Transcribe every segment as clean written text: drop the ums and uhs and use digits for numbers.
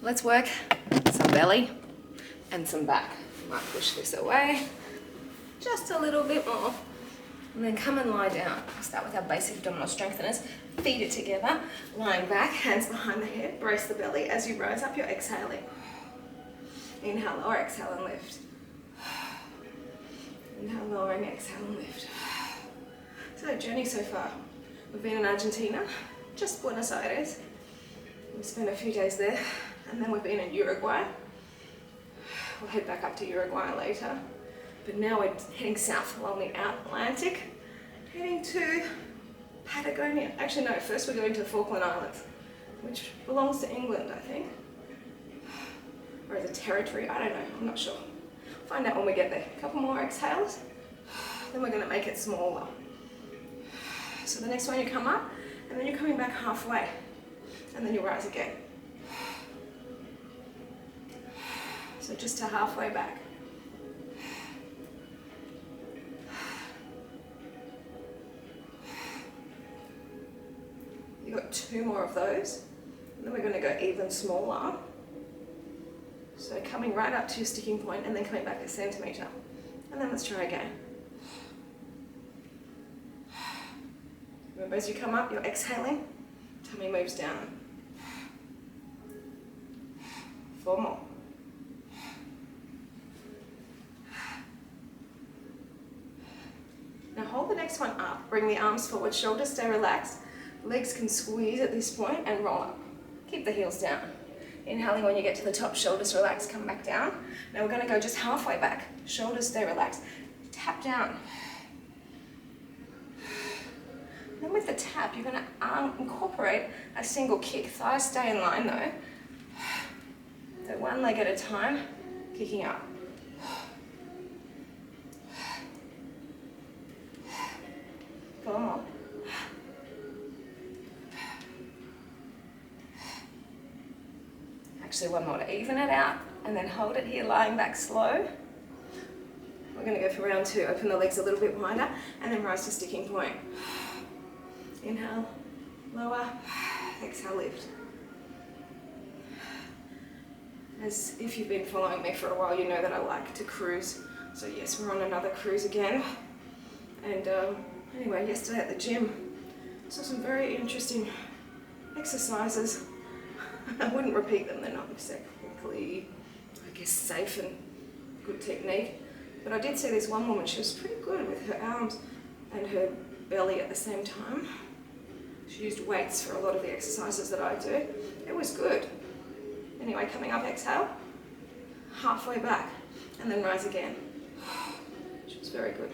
Let's work some belly and some back. Might push this away just a little bit more. And then come and lie down. We'll start with our basic abdominal strengtheners. Feet it together, lying back, hands behind the head, brace the belly. As you rise up, you're exhaling. Inhale, lower, exhale and lift. Inhale, lowering, exhale and lift. So journey so far. We've been in Argentina, just Buenos Aires. We've spent a few days there, and then we've been in Uruguay. We'll head back up to Uruguay later. But now we're heading south along the Atlantic, heading to Patagonia. Actually, no, first we're going to the Falkland Islands, which belongs to England, I think. Or as a territory, I don't know, I'm not sure. Find out when we get there. A couple more exhales, then we're gonna make it smaller. So the next one you come up, and then you're coming back halfway, and then you rise again. So just to halfway back. You've got 2 more of those, and then we're going to go even smaller. So coming right up to your sticking point and then coming back a centimetre. And then let's try again. Remember, as you come up, you're exhaling, tummy moves down. 4 more. Now hold the next one up, bring the arms forward, shoulders stay relaxed. Legs can squeeze at this point and roll up. Keep the heels down. Inhaling when you get to the top, shoulders relax, come back down. Now we're going to go just halfway back. Shoulders stay relaxed. Tap down. Then with the tap, you're going to incorporate a single kick. Thighs stay in line though. So one leg at a time, kicking up. 4 more. Actually, 1 more to even it out, and then hold it here, lying back slow. We're going to go for round 2. Open the legs a little bit wider, and then rise to sticking point. Inhale, lower, exhale, lift. As if you've been following me for a while, you know that I like to cruise. So yes, we're on another cruise again. And anyway, yesterday at the gym, saw some very interesting exercises. I wouldn't repeat them, they're not exactly, I guess, safe and good technique. But I did see this one woman, she was pretty good with her arms and her belly at the same time. She used weights for a lot of the exercises that I do. It was good. Anyway, coming up, exhale, halfway back, and then rise again. Which was very good.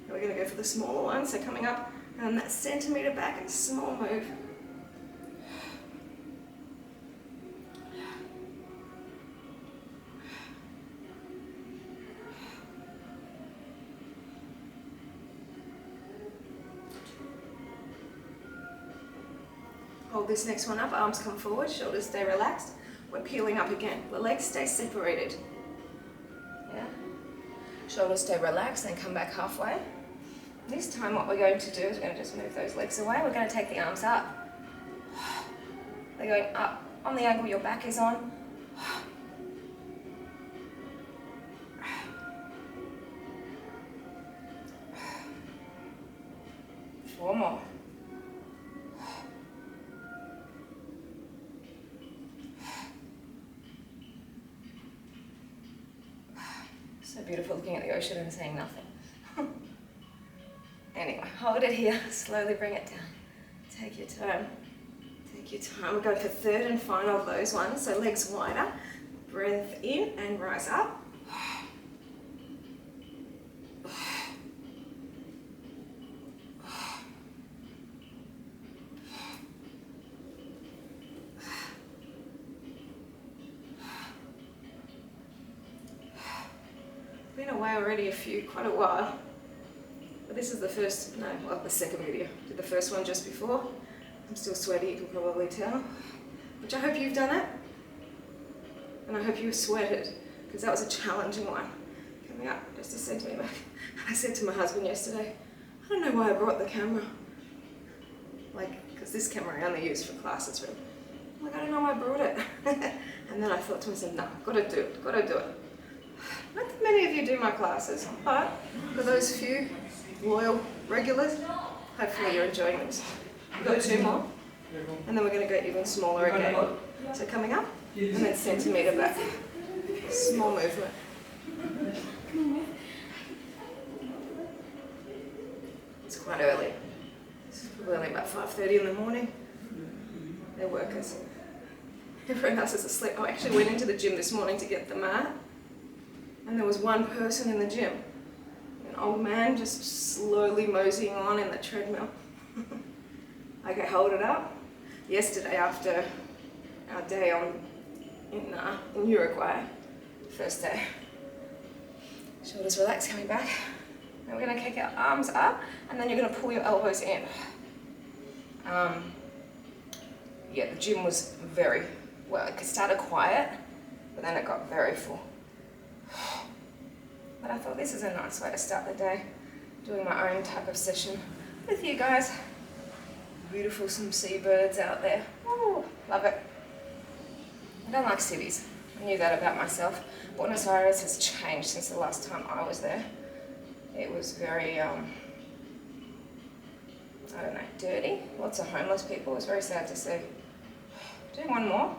We're going to go for the smaller one, so coming up and that centimetre back and small move. Hold this next one up, arms come forward, shoulders stay relaxed. We're peeling up again, the legs stay separated. Yeah. Shoulders stay relaxed, then come back halfway. This time what we're going to do is we're going to just move those legs away. We're going to take the arms up. They're going up on the angle your back is on. 4 more. So beautiful looking at the ocean and saying nothing. Anyway, hold it here, slowly bring it down. Take your time. Take your time. We're going for third and final of those ones. So legs wider, breath in and rise up. Been away already quite a while. But this is the first, no, well, the second video. Did the first one just before. I'm still sweaty, you can probably tell. Which I hope you've done it. And I hope you sweated, because that was a challenging one. Coming up just a centimetre back. I said to my husband yesterday, I don't know why I brought the camera. Like, because this camera I only use for classes really. I'm like, I don't know why I brought it. And then I thought to myself, no, gotta do it. Not that many of you do my classes, but for those few loyal regulars, hopefully you're enjoying this. We've got 2 more, and then we're going to go even smaller again. So coming up, and then centimetre back. Small movement. It's quite early. It's probably only about 5:30 in the morning. They're workers. Everyone else is asleep. I actually went into the gym this morning to get the mat, and there was one person in the gym. An old man just slowly moseying on in the treadmill. Okay, hold it up. Yesterday after our day in Uruguay, first day, shoulders relaxed, coming back. Now we're going to kick our arms up, and then you're going to pull your elbows in. Yeah, the gym was very, well, it started quiet, but then it got very full. But I thought this is a nice way to start the day, doing my own type of session with you guys. Beautiful, some seabirds out there. Ooh, love it. I don't like cities. I knew that about myself. Buenos Aires has changed since the last time I was there. It was very, I don't know, dirty. Lots of homeless people. It was very sad to see. Do one more.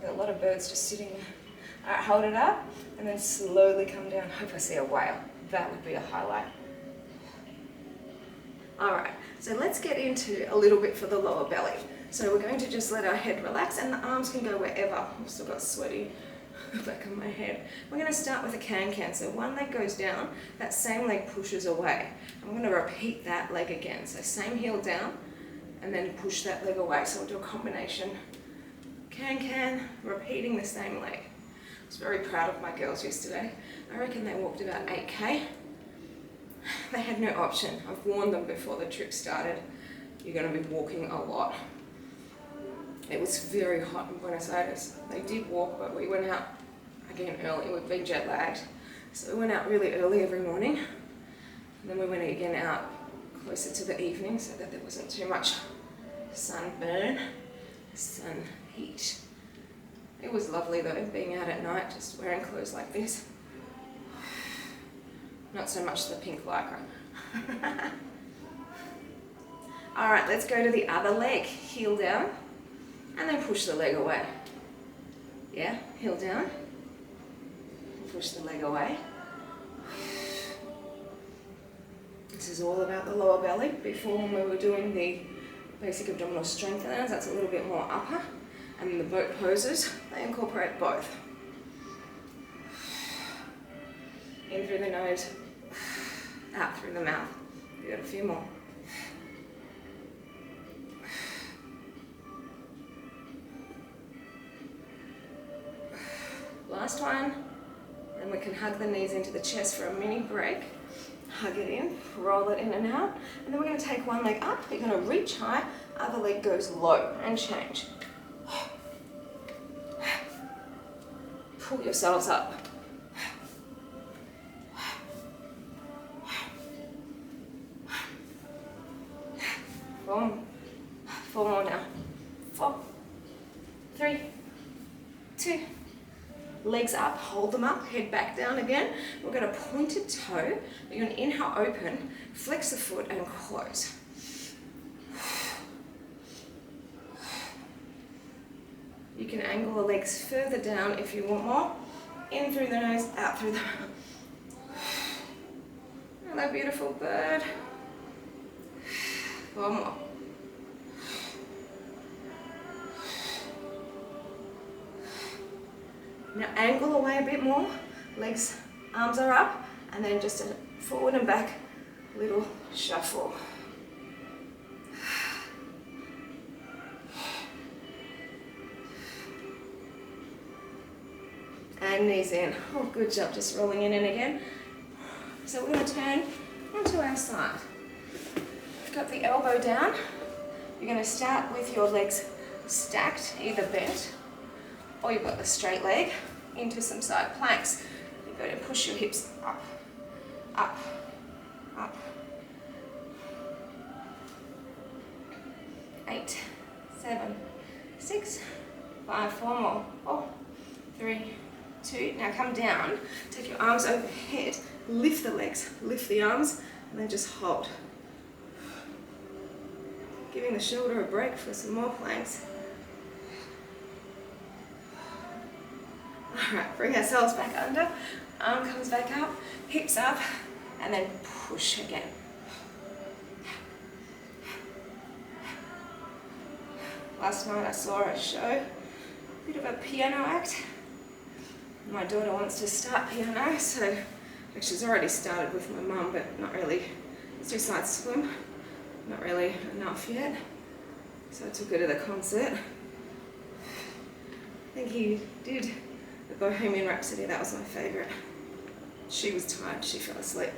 Got a lot of birds just sitting there. All right, hold it up and then slowly come down. Hope I see a whale. That would be a highlight. All right, so let's get into a little bit for the lower belly. So we're going to just let our head relax, and the arms can go wherever. I've still got sweaty back of my head. We're going to start with a can-can. So one leg goes down, that same leg pushes away. I'm going to repeat that leg again. So same heel down, and then push that leg away. So we'll do a combination. Can-can, repeating the same leg. I was very proud of my girls yesterday. I reckon they walked about 8K. They had no option. I've warned them before the trip started, you're going to be walking a lot. It was very hot in Buenos Aires. They did walk, but we went out again early. We've been jet lagged. So we went out really early every morning. And then we went again out closer to the evening so that there wasn't too much sunburn, sun heat. It was lovely though, being out at night, just wearing clothes like this. Not so much the pink lycra. All right, let's go to the other leg. Heel down, and then push the leg away. Yeah, heel down, push the leg away. This is all about the lower belly. Before, when we were doing the basic abdominal strengtheners, that's a little bit more upper. And the boat poses, they incorporate both. In through the nose, out through the mouth. We've got a few more. Last one, and we can hug the knees into the chest for a mini break. Hug it in, roll it in and out, and then we're going to take one leg up. You're going to reach high, other leg goes low, and change. Pull yourselves up. 4 more now. 4, 3, 2. Legs up, hold them up, head back down again. We're going to pointed toe. You're going to inhale, open, flex the foot and close. You can angle the legs further down if you want more. In through the nose, out through the mouth. Hello, beautiful bird. 4 more. Now angle away a bit more. Legs, arms are up, and then just a forward and back little shuffle. And knees in. Oh, good job, just rolling in and again. So we're going to turn onto our side. Got the elbow down. You're going to start with your legs stacked, either bent or you've got the straight leg. into some side planks. You're going to push your hips up, up, up. 8, 7, 6, 5, 4 more. 4, 3, 2. Now come down, take your arms overhead, lift the legs, lift the arms, and then just hold. Giving the shoulder a break for some more planks. Alright, bring ourselves back under, arm comes back up, hips up, and then push again. Last night I saw a show, a bit of a piano act. My daughter wants to start piano, so she's already started with my mum, but not really. It's just side swim, not really enough yet. So I took her to the concert. I think he did the Bohemian Rhapsody, that was my favourite. She was tired, she fell asleep.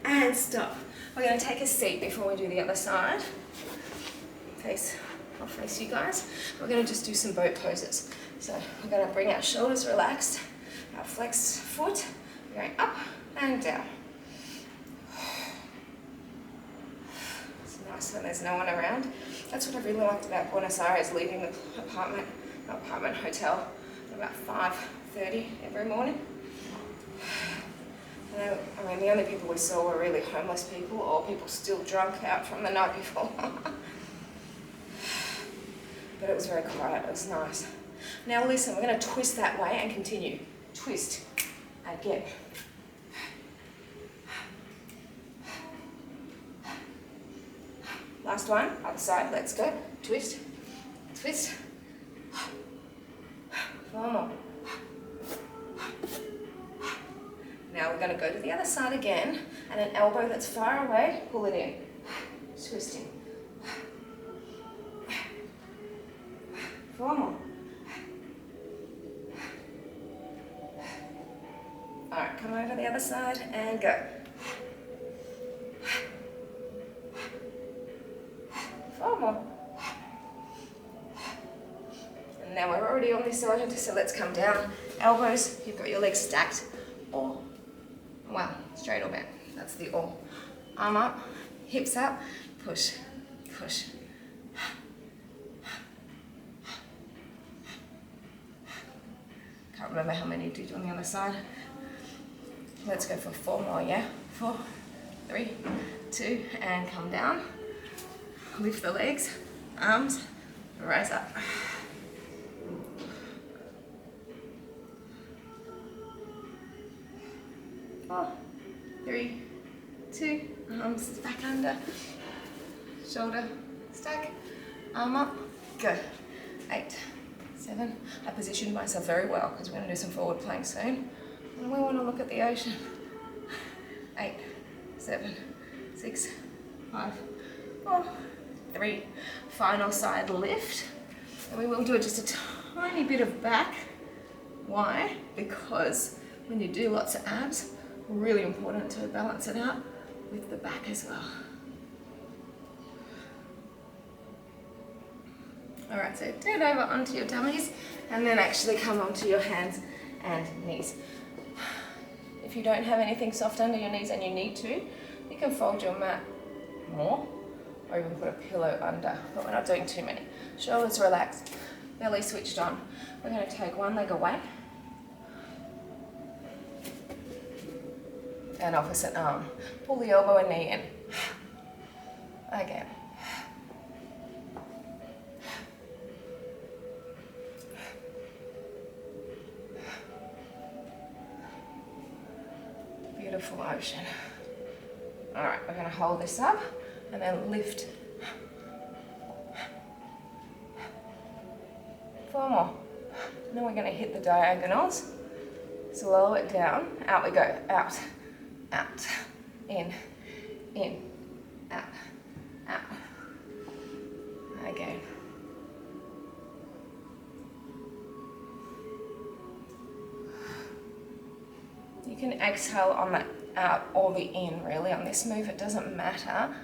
And stop. We're going to take a seat before we do the other side. I'll face you guys. We're going to just do some boat poses. So we're going to bring our shoulders relaxed, our flexed foot, we're going up and down. It's nice when there's no one around. That's what I really liked about Buenos Aires, leaving the hotel at about 5:30 every morning. I mean, the only people we saw were really homeless people or people still drunk out from the night before. But it was very quiet, it was nice. Now listen, we're going to twist that way and continue. Twist. Again. Last one, other side, let's go. Twist, twist. 4 more. Now we're going to go to the other side again, and an elbow that's far away, pull it in. Twisting. 4 more. Alright, come over the other side and go. 4 more. And now we're already on this side, so let's come down. Elbows, you've got your legs stacked, or, well, straight or bent. That's the or. Arm up, hips up, push, push. Can't remember how many you did on the other side. Let's go for 4 more, yeah? 4, 3, 2, and come down. Lift the legs, arms, rise up. 4, 3, 2, arms back under, shoulder stack, arm up, go. 8, 7. I positioned myself very well because we're going to do some forward planks soon. And we want to look at the ocean. 8, 7, 6, 5, 4, 3. Final side lift. And we will do just a tiny bit of back. Why? Because when you do lots of abs, really important to balance it out with the back as well. Alright, so turn over onto your tummies and then actually come onto your hands and knees. If you don't have anything soft under your knees and you need to, you can fold your mat more or even put a pillow under, but we're not doing too many. Shoulders relaxed, belly switched on. We're going to take one leg away and opposite arm. Pull the elbow and knee in. Again. Beautiful ocean. All right, we're going to hold this up and then lift. 4 more. And then we're going to hit the diagonals. Slow it down. Out we go. Out, out, in, out, out. Again. You can exhale on the out or the in, really, on this move. It doesn't matter.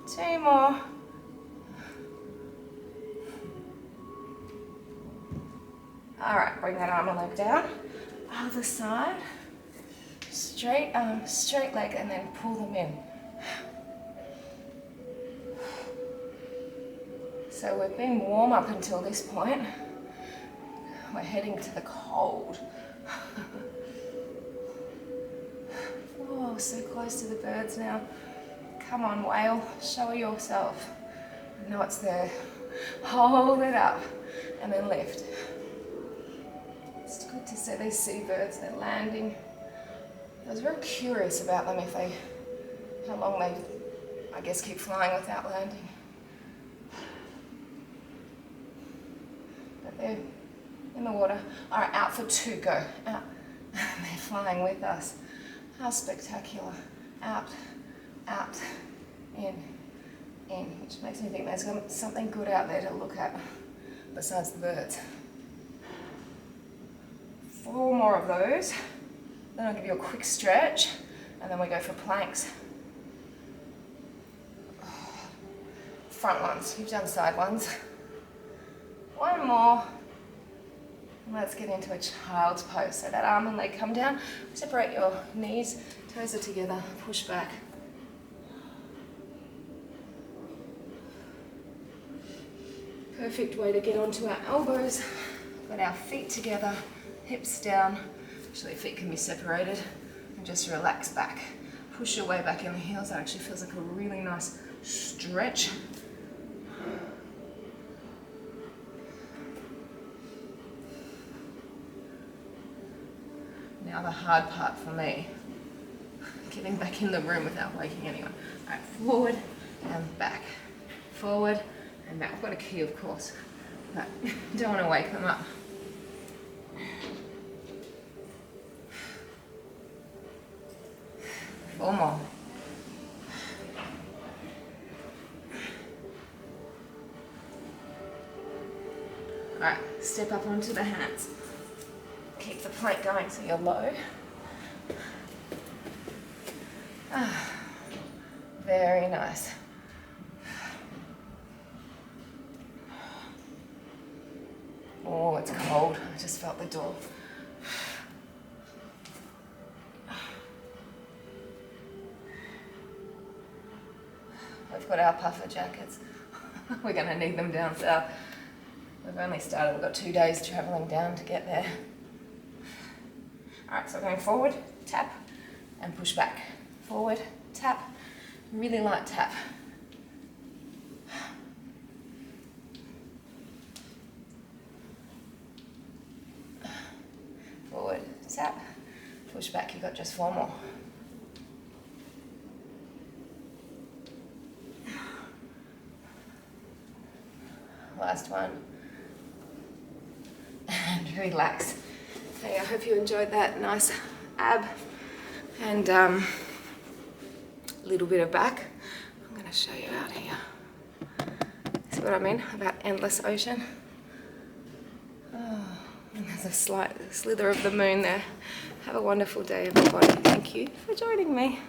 Two more. All right, bring that arm and leg down. Other side. Straight arm, straight leg, and then pull them in. So we've been warm up until this point. We're heading to the cold. Oh, so close to the birds now. Come on, whale, show yourself. I know it's there. Hold it up and then lift. It's good to see these seabirds, they're landing. I was very curious about them, how long they, I guess, keep flying without landing. But they're in the water. All right, out for 2, go. Out. They're flying with us. How spectacular. Out, out, in, which makes me think there's something good out there to look at besides the birds. 4 more of those. Then I'll give you a quick stretch, and then we go for planks. Front ones, you've done side ones. 1 more. And let's get into a child's pose. So that arm and leg come down, separate your knees, toes are together, push back. Perfect way to get onto our elbows. Got our feet together, hips down. Actually, feet can be separated, and just relax back. Push your way back in the heels. That actually feels like a really nice stretch. Now the hard part for me, getting back in the room without waking anyone. All right, forward and back. Forward and back. I've got a key, of course, but don't want to wake them up. Four more. All right, step up onto the hands. Keep the plank going so you're low. Very nice. Oh, it's cold. I just felt the door. We've got our puffer jackets. We're going to need them down south. We've only started, we've got 2 days travelling down to get there. Alright, so going forward, tap, and push back. Forward, tap, really light tap. Forward, tap, push back. You've got just 4 more. Last one. And relax. Hey, I hope you enjoyed that nice ab and a little bit of back. I'm going to show you out here. See what I mean about endless ocean? Oh, and there's a slight slither of the moon there. Have a wonderful day, everybody. Thank you for joining me.